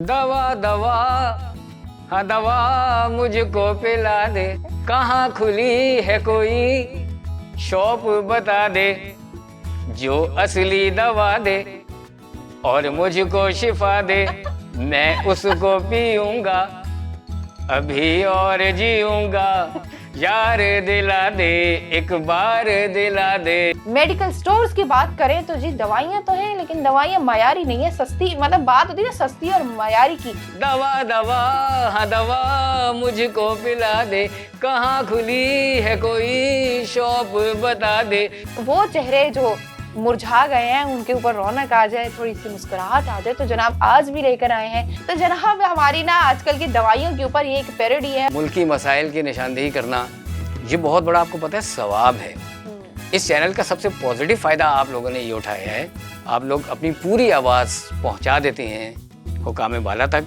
दवा दवा हाँ दवा मुझको पिला दे, कहाँ खुली है कोई शॉप बता दे, जो असली दवा दे और मुझको शिफा दे, मैं उसको पीऊंगा अभी और जीऊंगा, यार दिला दे एक बार दिला दे। मेडिकल स्टोर्स की बात करें तो जी दवाइयाँ तो हैं, लेकिन दवाइयाँ मयारी नहीं है, सस्ती, मतलब बात होती है ना सस्ती और मयारी की। दवा दवा हाँ दवा मुझको पिला दे, कहाँ खुली है कोई शॉप बता दे। वो चेहरे जो मुरझा गए हैं उनके ऊपर रौनक आ जाए, थोड़ी सी मुस्कुराहट आ जाए, तो जनाब आज भी लेकर आए हैं। तो जनाब हमारी ना आजकल की दवाइयों के ऊपर ये एक पैरोडी है। मुल्की मसाइल की निशानदेही करना ये बहुत बड़ा, आपको पता है, सवाब है। इस चैनल का सबसे पॉजिटिव फायदा आप लोगों ने ये उठाया है, आप लोग अपनी पूरी आवाज़ पहुंचा देते हैं हुकाम बाला तक।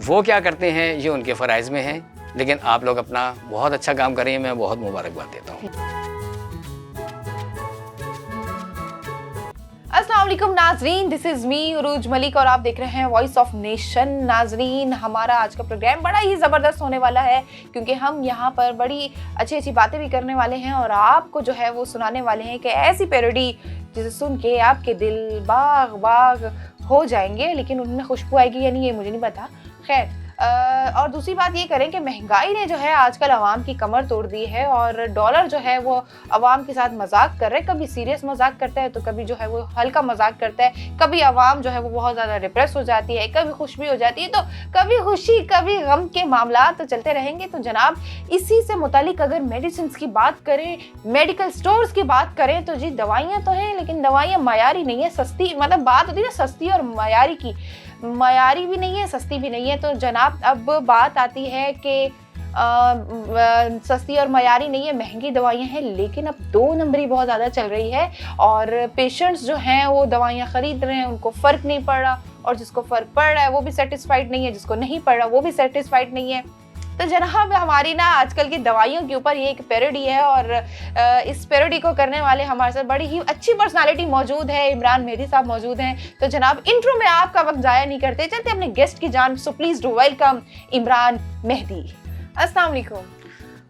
वो क्या करते हैं ये उनके फ़राइज़ में है, लेकिन आप लोग अपना बहुत अच्छा काम करें, मैं बहुत मुबारकबाद देता हूँ। अस्सलाम वालेकुम नाजरीन, दिस इज़ मी उरूज मलिक और आप देख रहे हैं वॉइस ऑफ नेशन। नाजरीन, हमारा आज का प्रोग्राम बड़ा ही ज़बरदस्त होने वाला है, क्योंकि हम यहाँ पर बड़ी अच्छी अच्छी बातें भी करने वाले हैं और आपको जो है वो सुनाने वाले हैं कि ऐसी पैरोडी जिसे सुन के आपके दिल बाग बाग हो जाएंगे, लेकिन उनमें खुशबू आएगी या नहीं ये मुझे नहीं पता। खैर, और दूसरी बात ये करें कि महंगाई ने जो है आजकल आवाम की कमर तोड़ दी है और डॉलर जो है वो आवाम के साथ मजाक कर रहे हैं। कभी सीरियस मजाक करता है तो कभी जो है वो हल्का मजाक करता है। कभी आवाम जो है वो बहुत ज़्यादा डिप्रेस हो जाती है, कभी खुश भी हो जाती है, तो कभी खुशी कभी गम के मामला तो चलते रहेंगे। तो जनाब इसी से मुतालिक अगर मेडिसिन की बात करें, मेडिकल स्टोर्स की बात करें तो जी दवाइयाँ तो हैं, लेकिन दवाइयाँ मयारी नहीं है, सस्ती, मतलब बात होती है ना सस्ती और मयारी की। मयारी भी नहीं है, सस्ती भी नहीं है। तो जनाब अब बात आती है कि सस्ती और मयारी नहीं है, महंगी दवाइयाँ हैं, लेकिन अब 2 नंबरी बहुत ज़्यादा चल रही है और पेशेंट्स जो हैं वो दवाइयाँ ख़रीद रहे हैं, उनको फ़र्क नहीं पड़ रहा, और जिसको फ़र्क पड़ रहा है वो भी सेटिस्फाइड नहीं है, जिसको नहीं पड़ रहा वो भी सेटिस्फाइड नहीं है। तो जनाब हमारी ना आजकल की दवाइयों के ऊपर ये एक पैरोडी है और इस पैरोडी को करने वाले हमारे साथ बड़ी ही अच्छी पर्सनालिटी मौजूद है, इमरान मेहदी साहब मौजूद हैं। तो जनाब इंट्रो में आपका वक्त ज़ाया नहीं करते, चलते अपने गेस्ट की जान। So please do welcome Imran Mehdi. अस्सलाम वालेकुम।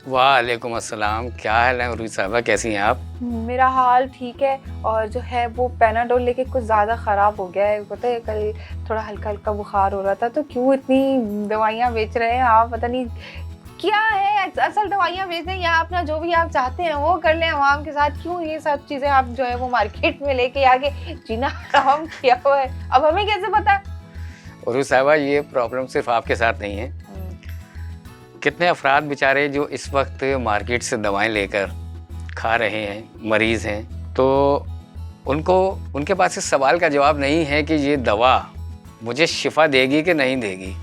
वालेकुम अस्सलाम, क्या हाल है उर्वी साहबा, कैसी हैं आप? मेरा हाल ठीक है, और जो है वो पैनाडोल लेके कुछ ज़्यादा ख़राब हो गया है। पता है कल थोड़ा हल्का हल्का बुखार हो रहा था, तो क्यों इतनी दवाइयाँ बेच रहे हैं आप, पता नहीं क्या है। असल दवाइयाँ बेच दें या अपना जो भी आप चाहते हैं वो कर लें आवाम के साथ, क्यों ये सब चीज़ें आप जो है वो मार्केट में लेके आगे जीना हराम किया हुआ है। अब हमें कैसे पता? उर्वी साहबा ये प्रॉब्लम सिर्फ आपके साथ नहीं है, कितने अफराद बेचारे जो इस वक्त मार्केट से दवाएं लेकर खा रहे हैं, मरीज़ हैं, तो उनको उनके पास इस सवाल का जवाब नहीं है कि ये दवा मुझे शिफा देगी कि नहीं देगी।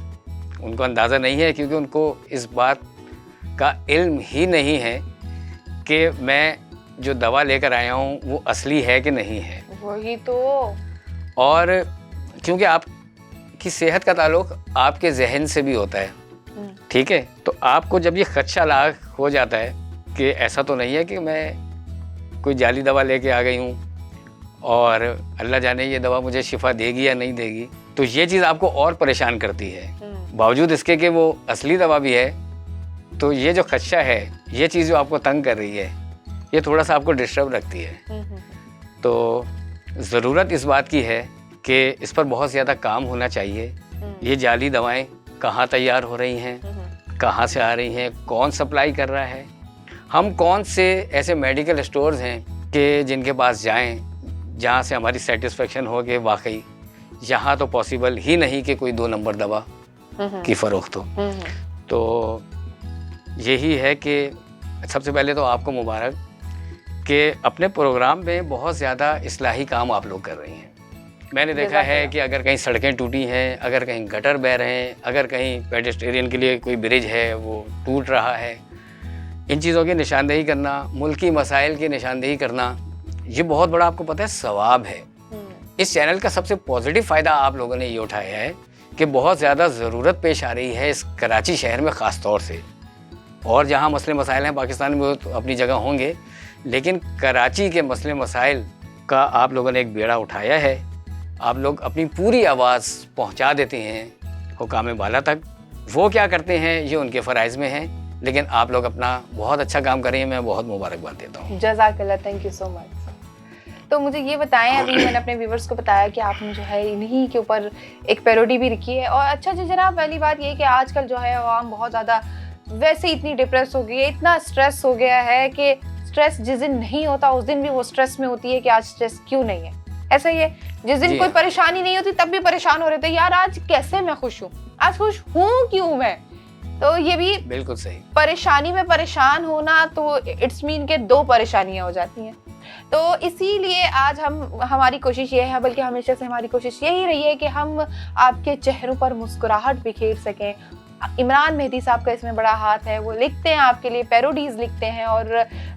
उनको अंदाज़ा नहीं है, क्योंकि उनको इस बात का इल्म ही नहीं है कि मैं जो दवा लेकर आया हूँ वो असली है कि नहीं है। वही तो। और क्योंकि आपकी सेहत का ताल्लुक़ आपके जहन से भी होता है, ठीक है, तो आपको जब ये खदशा लाक हो जाता है कि ऐसा तो नहीं है कि मैं कोई जाली दवा लेके आ गई हूँ और अल्लाह जाने ये दवा मुझे शिफा देगी या नहीं देगी, तो ये चीज़ आपको और परेशान करती है। बावजूद इसके कि वो असली दवा भी है, तो ये जो खदशा है, ये चीज़ जो आपको तंग कर रही है, ये थोड़ा सा आपको डिस्टर्ब रखती है। तो ज़रूरत इस बात की है कि इस पर बहुत ज़्यादा काम होना चाहिए। ये जाली दवाएँ कहाँ तैयार हो रही हैं, कहाँ से आ रही हैं, कौन सप्लाई कर रहा है, हम कौन से ऐसे मेडिकल स्टोर्स हैं कि जिनके पास जाएं जहाँ से हमारी सेटिस्फेक्शन हो कि वाकई यहाँ तो पॉसिबल ही नहीं कि कोई 2 नंबर दवा की फ़रोख्त हो। तो यही है कि सबसे पहले तो आपको मुबारक कि अपने प्रोग्राम में बहुत ज़्यादा इस्लाही काम आप लोग कर रही हैं। मैंने देखा है कि अगर कहीं सड़कें टूटी हैं, अगर कहीं गटर बह रहे हैं, अगर कहीं पेडेस्टेरियन के लिए कोई ब्रिज है वो टूट रहा है, इन चीज़ों की निशानदेही करना, मुल्की मसाइल की निशानदेही करना, ये बहुत बड़ा, आपको पता है, सवाब है। इस चैनल का सबसे पॉजिटिव फ़ायदा आप लोगों ने ये उठाया है कि बहुत ज़्यादा ज़रूरत पेश आ रही है इस कराची शहर में ख़ास तौर से, और जहाँ मसले मसाइल हैं पाकिस्तान में तो अपनी जगह होंगे, लेकिन कराची के मसले मसाइल का आप लोगों ने एक बेड़ा उठाया है। आप लोग अपनी पूरी आवाज़ पहुंचा देते हैं हुकाम बाला तक। वो क्या करते हैं ये उनके फ़राइज़ में है, लेकिन आप लोग अपना बहुत अच्छा काम करें, मैं बहुत मुबारकबाद देता हूँ। जज़ाकल्लाह, थैंक यू सो मच। तो मुझे ये बताएं, अभी मैंने अपने व्यूवर्स को बताया कि आपने जो है इन्हीं के ऊपर एक पैरोडी भी लिखी है। और अच्छा जी जनाब, पहली बात ये कि आजकल जो है आवाम बहुत ज़्यादा वैसे इतनी डिप्रेस हो गई है, इतना स्ट्रेस हो गया है कि स्ट्रेस जिस दिन नहीं होता उस दिन भी वो स्ट्रेस में होती है कि आज स्ट्रेस क्यों नहीं है। ऐसा ही है, जिस दिन कोई परेशानी नहीं होती तब भी परेशान हो रहे थे, यार आज कैसे मैं खुश हूँ, आज खुश हूँ क्यों मैं। तो ये भी बिल्कुल सही, परेशानी में परेशान होना तो इट्स मीन के दो परेशानियां हो जाती हैं। तो इसीलिए आज हमारी कोशिश ये है, बल्कि हमेशा से हमारी कोशिश यही रही है कि हम आपके चेहरों पर मुस्कुराहट बिखेर सकें। इमरान मेहदी साहब का इसमें बड़ा हाथ है, वो लिखते हैं आपके लिए, पैरोडीज लिखते हैं और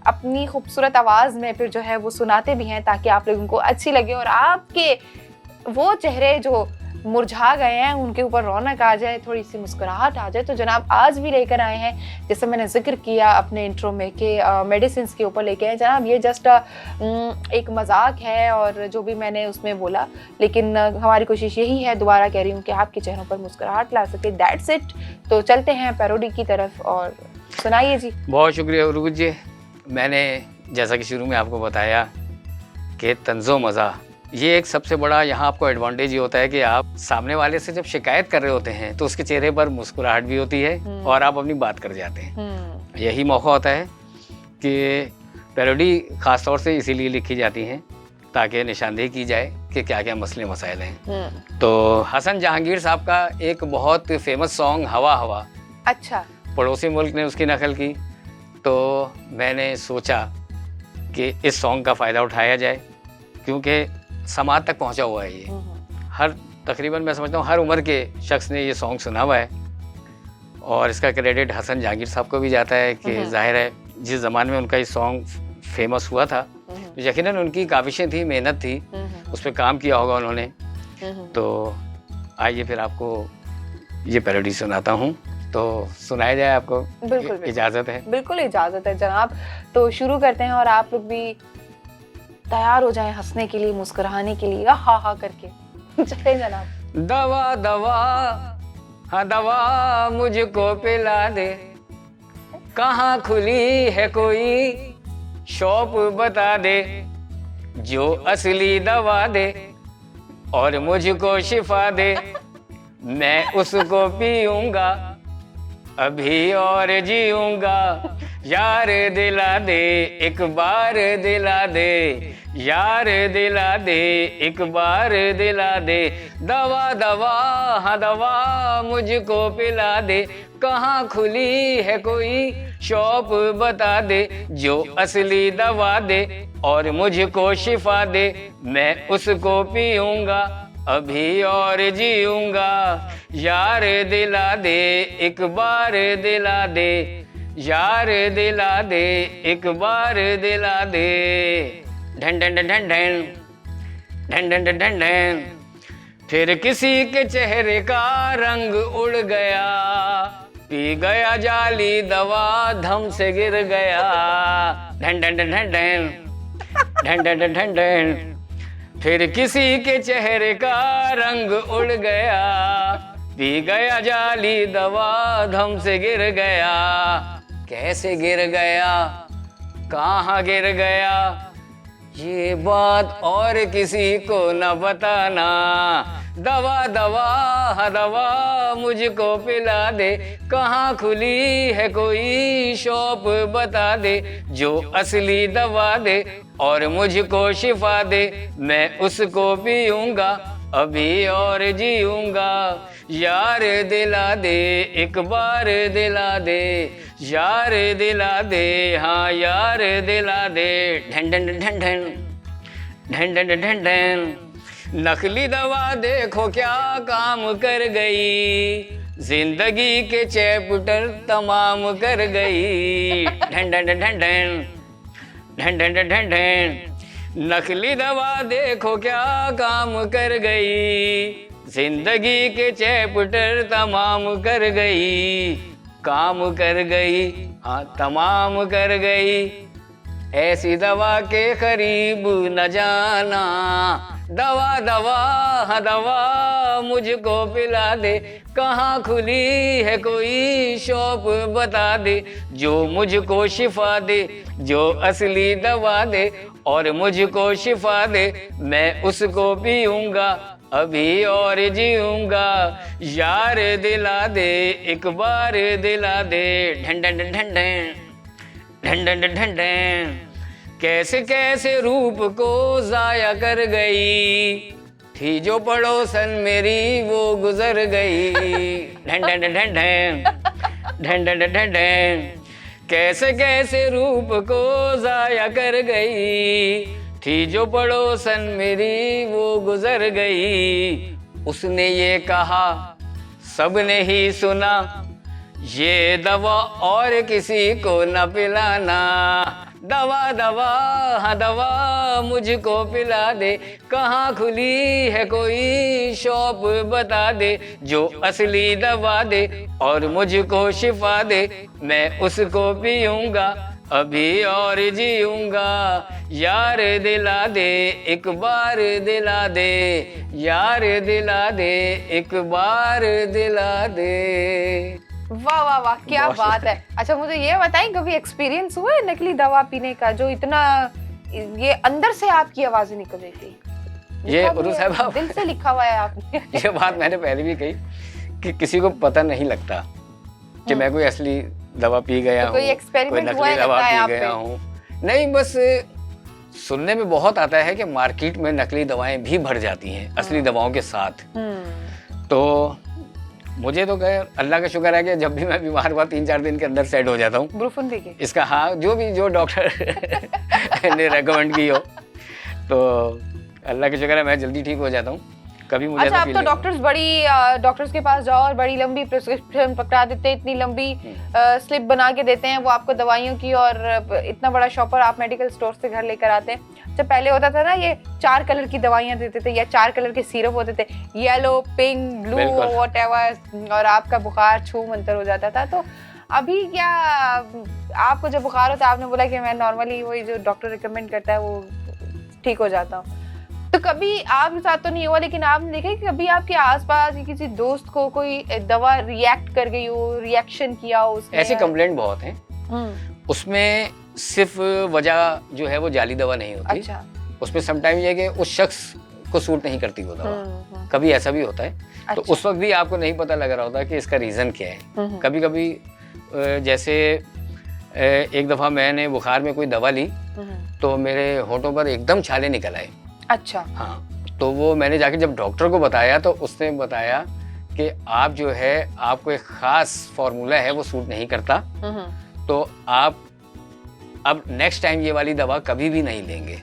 अपनी खूबसूरत आवाज़ में फिर जो है वो सुनाते भी हैं ताकि आप लोगों को अच्छी लगे और आपके वो चेहरे जो मुरझा गए हैं उनके ऊपर रौनक आ जाए, थोड़ी सी मुस्कुराहट आ जाए। तो जनाब आज भी लेकर आए हैं, जैसे मैंने जिक्र किया अपने इंट्रो में कि मेडिसिन के ऊपर लेके आए जनाब। ये जस्ट एक मजाक है और जो भी मैंने उसमें बोला, लेकिन हमारी कोशिश यही है, दोबारा कह रही हूँ, कि आपके चेहरों पर मुस्कुराहट ला सके। That's it. तो चलते हैं पैरोडी की तरफ और सुनाइए जी। बहुत शुक्रिया उर्वुत जी। मैंने जैसा कि शुरू में आपको बताया कि तंज़ो मज़ा, ये एक सबसे बड़ा यहाँ आपको एडवांटेज ये होता है कि आप सामने वाले से जब शिकायत कर रहे होते हैं तो उसके चेहरे पर मुस्कुराहट भी होती है और आप अपनी बात कर जाते हैं। यही मौका होता है कि पैरोडी ख़ास तौर से इसीलिए लिखी जाती हैं ताकि निशानदेही की जाए कि क्या क्या मसले मसाइल हैं। तो हसन जहांगीर साहब का एक बहुत फेमस सॉन्ग हवा हवा, अच्छा, पड़ोसी मुल्क ने उसकी नकल की, तो मैंने सोचा कि इस सॉन्ग का फ़ायदा उठाया जाए क्योंकि समाज तक पहुंचा हुआ है। ये हर तकरीबन मैं समझता हूँ हर उम्र के शख्स ने ये सॉन्ग सुना हुआ है और इसका क्रेडिट हसन जहांगीर साहब को भी जाता है कि जाहिर है जिस ज़माने में उनका ये सॉन्ग फेमस हुआ था तो यकीनन उनकी काविशें थी, मेहनत थी, उस पर काम किया होगा उन्होंने। तो आइए फिर आपको ये पैरोडी सुनाता हूँ, तो सुनाया जाए आपको? बिल्कुल, इजाज़त है? बिल्कुल इजाज़त है जनाब। तो शुरू करते हैं और आप लोग भी तैयार हो जाएं हंसने के लिए, मुस्कुराने के लिए, हा हा करके। चलें जनाब। दवा दवा हाँ दवा मुझको पिला दे, कहाँ खुली है कोई शॉप बता दे, जो असली दवा दे और मुझको शिफा दे, मैं उसको पीऊंगा अभी और जीऊंगा, यार दिला दे एक बार दिला दे, यार दिला दे एक बार दिला दे, दवा दवा हाँ दवा मुझको पिला दे, कहाँ खुली है कोई शॉप बता दे, जो असली दवा दे और मुझको शिफा दे, मैं उसको पीऊंगा अभी और जीऊंगा, यार दिला दे एक बार दिला दे, यार दिला दे एक बार दिला दे। ढन ढन ढन ढन ढन ढन ढन ढन ढन, फिर किसी के चेहरे का रंग उड़ गया, पी गया जाली दवा धम से गिर गया। ढन ढन ढन ढन ढन ढन ढन ढन ढन, फिर किसी के चेहरे का रंग उड़ गया, पी गया जाली दवा धम से गिर गया। कैसे गिर गया, कहाँ गिर गया, ये बात और किसी को न बताना, दवा दवा हाँ दवा मुझको पिला दे, कहाँ खुली है कोई शॉप बता दे, जो असली दवा दे और मुझको शिफा दे, मैं उसको पीऊंगा अभी और जीऊंगा, यार दिला दे एक बार दिला दे, यार दिला दे हाँ यार दिला दे। ढन ढन ढन ढन ढन ढन ढन ढन, नकली दवा देखो क्या काम कर गई, जिंदगी के चैप्टर तमाम कर गई। ढन ढन ढन ढन ढन ढन ढन ढन, नकली दवा देखो क्या काम कर गई, जिंदगी के चैप्टर तमाम कर गई, काम कर गई हाँ तमाम कर गई। ऐसी दवा के करीब न जाना, दवा दवा हाँ दवा मुझको पिला दे, कहाँ खुली है कोई शॉप बता दे, जो मुझको शिफा दे, जो असली दवा दे और मुझको शिफा दे, मैं उसको पीऊंगा अभी और जीऊंगा, यार दिला दे एक बार दिला दे, ढन ढन ढन ढन ढन ढन ढन ढन, कैसे कैसे रूप को जाया कर गई, थी जो पड़ोसन मेरी वो गुजर गई, ढन ढन ढन ढन ढन ढन ढन ढन, कैसे कैसे रूप को जाया कर गई, थी जो पड़ोसन मेरी वो गुजर गई, उसने ये कहा सबने ही सुना, ये दवा और किसी को न पिलाना, दवा दवा हाँ दवा मुझको पिला दे, कहाँ खुली है कोई शॉप बता दे, जो असली दवा दे और मुझको शिफा दे, मैं उसको पीऊंगा अभी और जीऊंगा, यार दिला दे एक बार दिला दे, यार दिला दे एक बार दिला दे। वाह वाह वाह, क्या बात है। अच्छा मुझे ये बताएं, कभी एक्सपीरियंस हुआ है नकली दवा पीने का, जो इतना ये अंदर से आपकी आवाजें निकल रही थी? ये उर्दू साहब दिल से लिखा हुआ है आपने। ये बात मैंने पहले भी कही कि किसी को पता नहीं लगता कि मैं कोई असली दवा पी गया हूँ, कोई एक्सपेरिमेंट हुआ नकली दवा है पी गया हूँ। नहीं, बस सुनने में बहुत आता है कि मार्केट में नकली दवाएं भी भर जाती हैं असली दवाओं के साथ। तो मुझे तो खैर अल्लाह का शुक्र है कि जब भी मैं बीमार हुआ 3-4 दिन के अंदर सेट हो जाता हूँ। ब्रूफन देके इसका हाँ, जो डॉक्टर ने रेकमेंड की हो, तो अल्लाह का शुक्र है मैं जल्दी ठीक हो जाता हूँ। कभी मुझे अच्छा, अब तो डॉक्टर्स के पास जाओ और बड़ी लंबी प्रिस्क्रिप्शन पकड़ा देते हैं, इतनी लंबी स्लिप बना के देते हैं वो आपको दवाइयों की, और इतना बड़ा शॉपर आप मेडिकल स्टोर से घर लेकर आते हैं। जब पहले होता था ना, ये 4 कलर की दवाइयाँ देते थे या 4 कलर के सिरप होते थे, येलो, पिंक, ब्लू, व्हाटएवर, और आपका बुखार छू मंतर हो जाता था। तो अभी क्या आपको जब बुखार होता है, आपने बोला कि मैं नॉर्मली वही जो डॉक्टर रिकमेंड करता है वो ठीक हो जाता हूँ, तो कभी आपके साथ तो नहीं हुआ, लेकिन आपने देखा कि कभी आपके आसपास किसी दोस्त को कोई दवा रिएक्ट कर गई हो, रिएक्शन किया हो उसने? ऐसी कंप्लेंट बहुत हैं। उसमें सिर्फ वजह जो है वो जाली दवा नहीं होती। अच्छा। उसमें समटाइम ये है कि उस शख्स को सूट नहीं करती वो दवा, कभी ऐसा भी होता है। अच्छा। तो उस वक्त भी आपको नहीं पता लग रहा होता कि इसका रीज़न क्या है। कभी कभी जैसे एक दफ़ा मैंने बुखार में कोई दवा ली तो मेरे होठों पर एकदम छाले निकल आए। अच्छा। हाँ, तो वो मैंने जाके जब डॉक्टर को बताया तो उसने बताया कि आप जो है, आपको एक ख़ास फार्मूला है वो सूट नहीं करता, तो आप अब नेक्स्ट टाइम ये वाली दवा कभी भी नहीं लेंगे।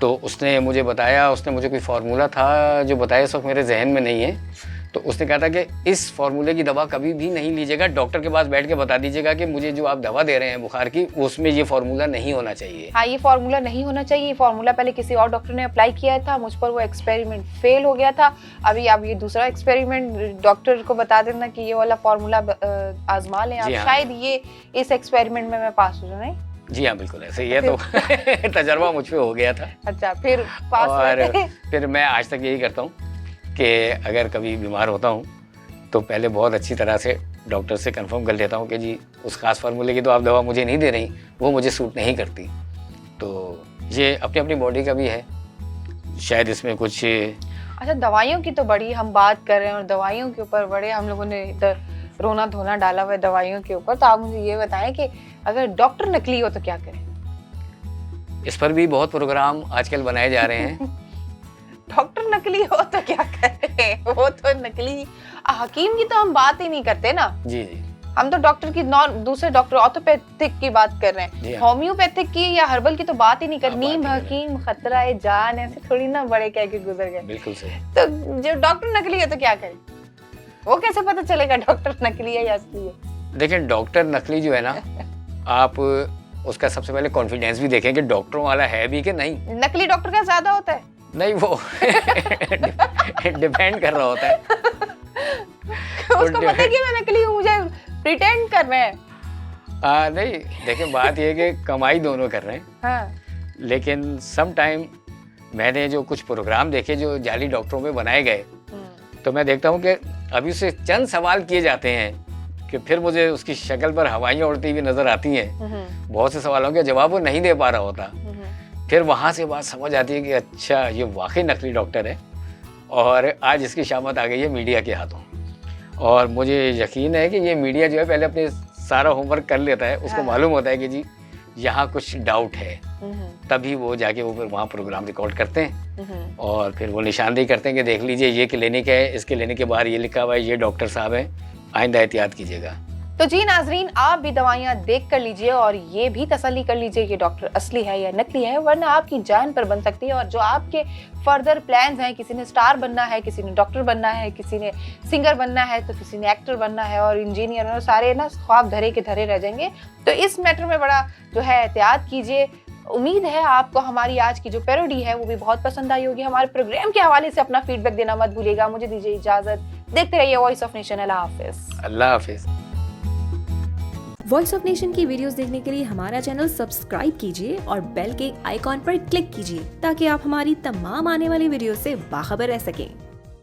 तो उसने मुझे बताया, उसने मुझे कोई फार्मूला था जो बताया, इस वक्त मेरे जहन में नहीं है। तो उसने कहा था कि इस फार्मूले की दवा कभी भी नहीं लीजिएगा, डॉक्टर के पास बैठ के बता दीजिएगा कि मुझे जो आप दवा दे रहे हैं बुखार की, उसमें ये फार्मूला नहीं होना चाहिए। हाँ, ये फार्मूला नहीं होना चाहिए। ये फार्मूला पहले किसी और डॉक्टर ने अप्लाई किया था, मुझ पर वो एक्सपेरिमेंट फेल हो गया था। अभी आप ये दूसरा एक्सपेरिमेंट डॉक्टर को बता देना कि ये वाला फार्मूला आजमा लें आप, शायद ये इस एक्सपेरिमेंट में मैं पास हो जाऊँ। जी हाँ, बिल्कुल ऐसे ही है। तो तजर्बा मुझ पे हो गया था। अच्छा, फिर पास और फिर मैं आज तक यही करता हूँ कि अगर कभी बीमार होता हूँ तो पहले बहुत अच्छी तरह से डॉक्टर से कंफर्म कर लेता हूँ कि जी उस खास फार्मूले की तो आप दवा मुझे नहीं दे रही, वो मुझे सूट नहीं करती। तो ये अपनी अपनी बॉडी का भी है, शायद इसमें कुछ। अच्छा, दवाइयों की तो बड़ी हम बात कर रहे हैं और दवाइयों के ऊपर बड़े हम लोगों ने इधर रोना धोना डाला हुआ है दवाइयों के ऊपर। तो आप मुझे ये बताएं कि अगर डॉक्टर नकली हो तो क्या करें? इस पर भी बहुत प्रोग्राम आजकल बनाए जा रहे हैं। डॉक्टर नकली हो तो क्या करें? वो तो नकली हकीम की तो हम बात ही नहीं करते ना। जी जी, हम तो डॉक्टर की दूसरे डॉक्टर ऑर्थोपैथिक की बात कर रहे हैं, होम्योपैथिक की या हर्बल की तो बात ही नहीं कर। नीम हकीम खतरा है जान, ऐसे थोड़ी ना बड़े कह के गुजर गए। बिल्कुल सही। तो जो डॉक्टर नकली है तो क्या करें? वो कैसे पता चलेगा डॉक्टर नकली है या असली है? देखिए, डॉक्टर नकली जो है ना, आप उसका सबसे पहले कॉन्फिडेंस भी देखें कि डॉक्टरों वाला है भी कि नहीं। नकली डॉक्टर का ज्यादा होता है? नहीं, वो डिपेंड कर रहा होता है। उसको पता है कि मैं नकली हूँ, मुझे प्रिटेंड कर रहे हैं। नहीं देखिए, बात ये है कि कमाई दोनों कर रहे हैं, हाँ। लेकिन सम टाइम मैंने जो कुछ प्रोग्राम देखे जो जाली डॉक्टरों में बनाए गए, तो मैं देखता हूँ कि अभी उससे चंद सवाल किए जाते हैं कि फिर मुझे उसकी शक्ल पर हवाइयाँ उड़ती हुई नजर आती हैं। बहुत से सवालों के जवाब वो नहीं दे पा रहा होता। फिर वहाँ से बात समझ आती है कि अच्छा ये वाकई नकली डॉक्टर है और आज इसकी शामत आ गई है मीडिया के हाथों। और मुझे यकीन है कि ये मीडिया जो है पहले अपने सारा होमवर्क कर लेता है, उसको मालूम होता है कि जी यहाँ कुछ डाउट है, तभी वो जाके वो फिर वहाँ प्रोग्राम रिकॉर्ड करते हैं और फिर वो निशानदेही करते हैं कि देख लीजिए ये क्लिनिक है, इसके क्लिनिक के बाहर ये लिखा हुआ है, ये डॉक्टर साहब हैं, आइंदा एहतियात कीजिएगा। तो जी नाजरीन, आप भी दवाइयाँ देख कर लीजिए और ये भी तसल्ली कर लीजिए कि डॉक्टर असली है या नकली है, वरना आपकी जान पर बन सकती है। और जो आपके फर्दर प्लान्स हैं, किसी ने स्टार बनना है, किसी ने डॉक्टर बनना है, किसी ने सिंगर बनना है, तो किसी ने एक्टर बनना है और इंजीनियर, और सारे ना ख्वाब धरे के धरे रह जाएंगे। तो इस मैटर में बड़ा जो है एहतियात कीजिए। उम्मीद है आपको हमारी आज की जो पैरोडी है वो भी बहुत पसंद आई होगी। हमारे प्रोग्राम के हवाले से अपना फीडबैक देना मत भूलिएगा। मुझे दीजिए इजाजत, देखते रहिए voice of nation. Allah Hafiz. Allah Hafiz. Voice of nation की वीडियोस देखने के लिए हमारा चैनल सब्सक्राइब कीजिए और बेल के आइकॉन पर क्लिक कीजिए ताकि आप हमारी तमाम आने वाली वीडियो से बाखबर रह सकें।